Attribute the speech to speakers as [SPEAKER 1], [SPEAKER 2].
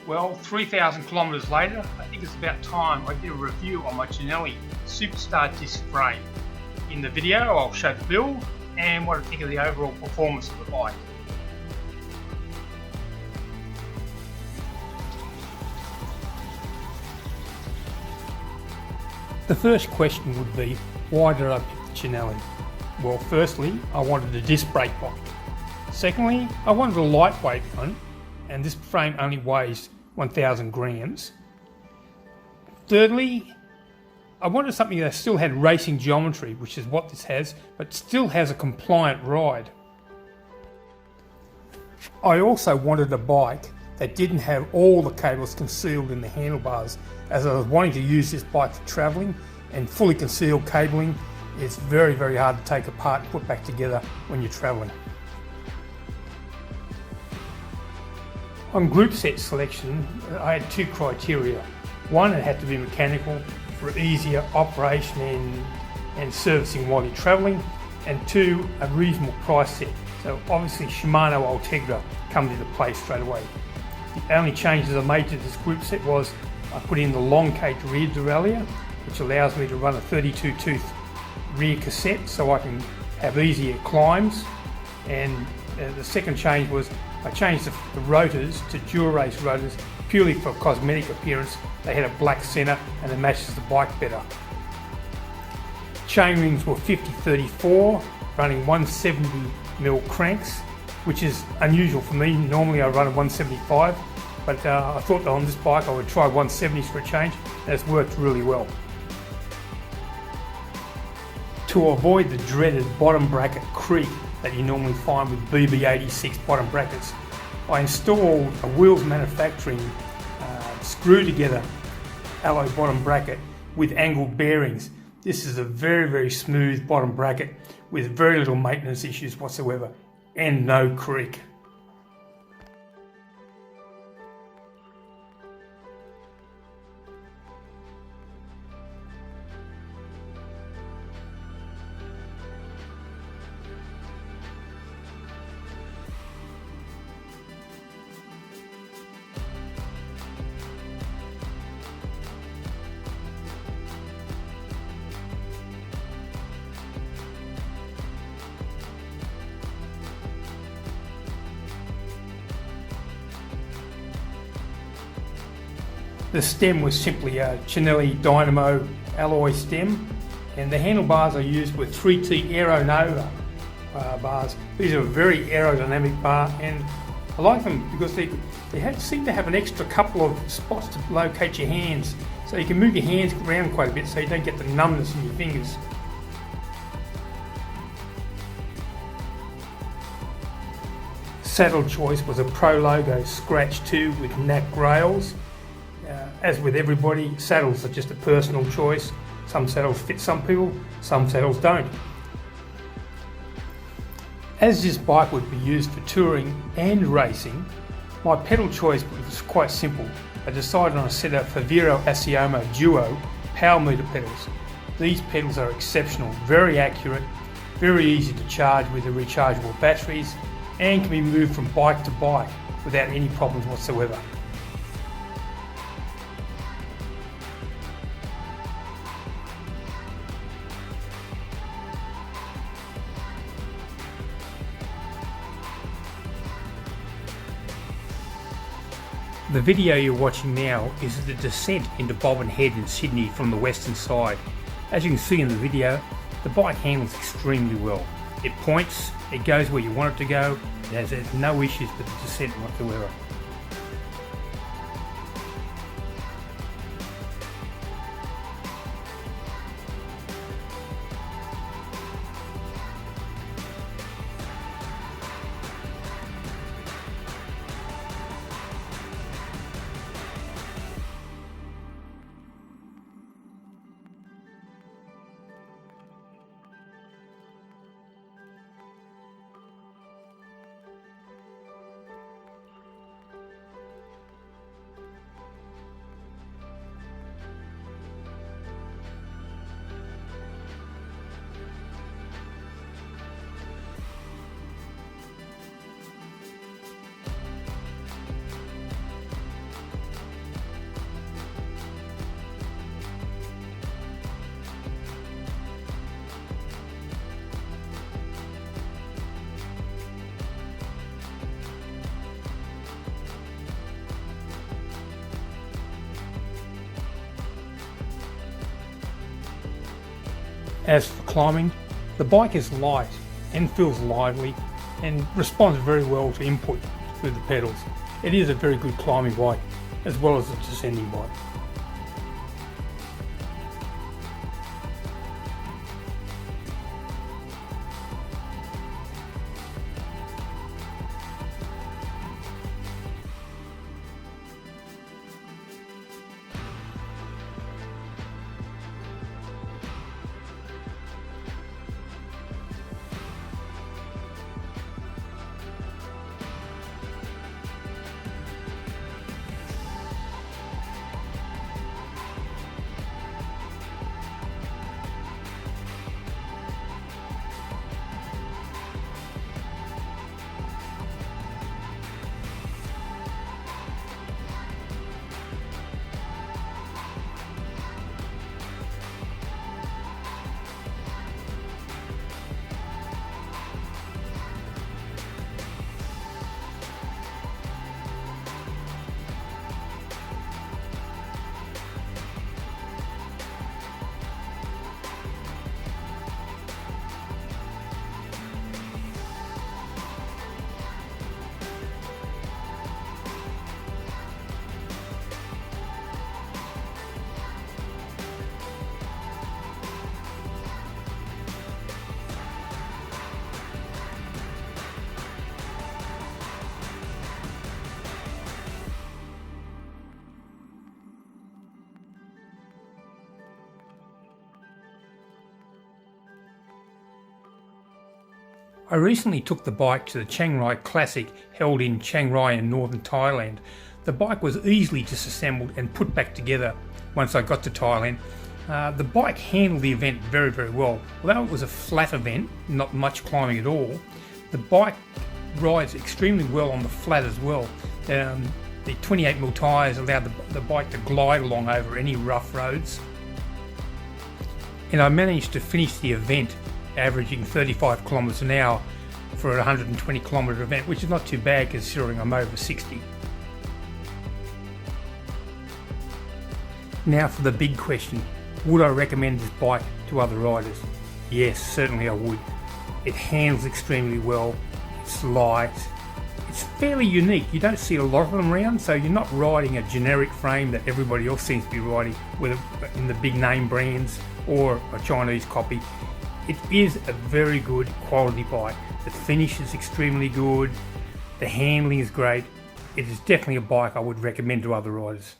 [SPEAKER 1] Well, 3,000 kilometres later, I think it's about time I did a review on my Cinelli Superstar Disc frame. In the video, I'll show the build and what I think of the overall performance of the bike. The first question would be, why did I pick the Cinelli? Well, firstly, I wanted a disc brake bike. Secondly, I wanted a lightweight one, and this frame only weighs 1,000 grams. Thirdly, I wanted something that still had racing geometry, which is what this has, but still has a compliant ride. I also wanted a bike that didn't have all the cables concealed in the handlebars, as I was wanting to use this bike for travelling, and fully concealed cabling is very, very hard to take apart and put back together when you're travelling. On group set selection, I had two criteria. One, it had to be mechanical for easier operation and servicing while you're travelling, and two, a reasonable price set. So obviously Shimano Ultegra comes into play straight away. The only changes I made to this group set was I put in the long cage rear derailleur, which allows me to run a 32 tooth rear cassette so I can have easier climbs, and the second change was I changed the rotors to dual race rotors purely for cosmetic appearance. They had a black centre and it matches the bike better. Chain rings were 50-34, running 170mm cranks, which is unusual for me. Normally I run a 175, but I thought that on this bike I would try 170s for a change, and it's worked really well. To avoid the dreaded bottom bracket creak that you normally find with BB86 bottom brackets, I installed a Wheels Manufacturing screw together alloy bottom bracket with angled bearings. This is a very, very smooth bottom bracket with very little maintenance issues whatsoever and no creak. The stem was simply a Cinelli Dynamo alloy stem, and the handlebars I used were 3T Aero Nova bars. These are a very aerodynamic bar, and I like them because they seem to have an extra couple of spots to locate your hands, so you can move your hands around quite a bit so you don't get the numbness in your fingers. Saddle choice was a Pro Logo Scratch 2 with NAC rails. As with everybody, saddles are just a personal choice. Some saddles fit some people, some saddles don't. As this bike would be used for touring and racing, my pedal choice was quite simple. I decided on a set of Favero Asiomo Duo power meter pedals. These pedals are exceptional, very accurate, very easy to charge with the rechargeable batteries, and can be moved from bike to bike without any problems whatsoever. The video you're watching now is the descent into Bobbin Head in Sydney from the western side. As you can see in the video, the bike handles extremely well. It points, it goes where you want it to go, it has no issues with the descent whatsoever. As for climbing, the bike is light and feels lively and responds very well to input through the pedals. It is a very good climbing bike as well as a descending bike. I recently took the bike to the Chiang Rai Classic held in Chiang Rai in northern Thailand. The bike was easily disassembled and put back together once I got to Thailand. The bike handled the event very, very well. Although it was a flat event, not much climbing at all, the bike rides extremely well on the flat as well. The 28mm tyres allowed the bike to glide along over any rough roads. And I managed to finish the event averaging 35 kilometres an hour for a 120 kilometre event, which is not too bad considering I'm over 60. Now for the big question, would I recommend this bike to other riders? Yes, certainly I would. It handles extremely well, it's light, it's fairly unique. You don't see a lot of them around, so you're not riding a generic frame that everybody else seems to be riding in the big name brands or a Chinese copy. It is a very good quality bike. The finish is extremely good, the handling is great. It is definitely a bike I would recommend to other riders.